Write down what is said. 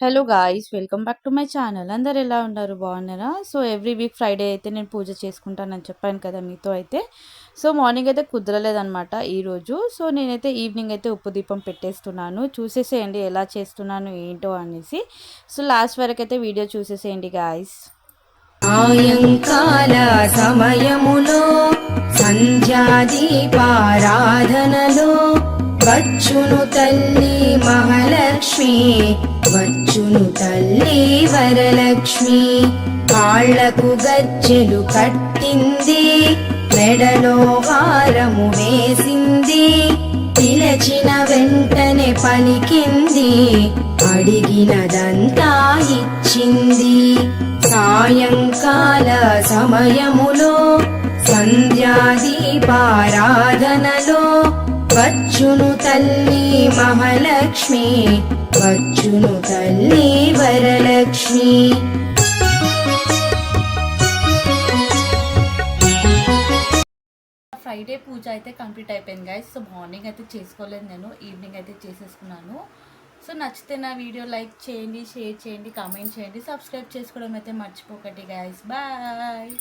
Hello guys, welcome back to my channel. అందరు ఎలా ఉన్నారు? బాగున్నారా? సో ఎవ్రీ వీక్ ఫ్రైడే అయితే నేను పూజ చేసుకుంటానని చెప్పాను కదా మీతో అయితే. సో మార్నింగ్ అయితే కుదరలేదనమాట ఈరోజు. సో నేనైతే ఈవినింగ్ అయితే ఉప్పు దీపం పెట్టేస్తున్నాను. చూసేసేయండి ఎలా చేస్తున్నాను ఏంటో అనేసి. సో లాస్ట్ వరకు అయితే వీడియో చూసేసేయండి గాయ్స్. సాయంకాల సమయములో సంధ్యాదీపారాధనలో వచ్చును తల్లి మహాలక్ష్మి, వచ్చును తల్లి వరలక్ష్మి. కాళ్లకు గజ్జెలు కట్టింది, మెడలో హారము వేసింది, పిలచిన వెంటనే పలికింది, అడిగినదంతా ఇచ్చింది. సాయంకాల సమయములో సంధ్యాదీపారాధనలో వచ్చును తల్లి మహాలక్ష్మి, వచ్చును తల్లి వరలక్ష్మి. ఫ్రైడే పూజ అయితే కంప్లీట్ అయిపోయింది గైస్. సో మార్నింగ్ అయితే చేసుకోలేదు, నేను ఈవినింగ్ అయితే చేసేసుకున్నాను. సో నచ్చితే నా వీడియో లైక్ చేయండి, షేర్ చేయండి, కామెంట్ చేయండి, సబ్స్క్రైబ్ చేసుకోవడం అయితే మర్చిపోకండి గైస్. బాయ్.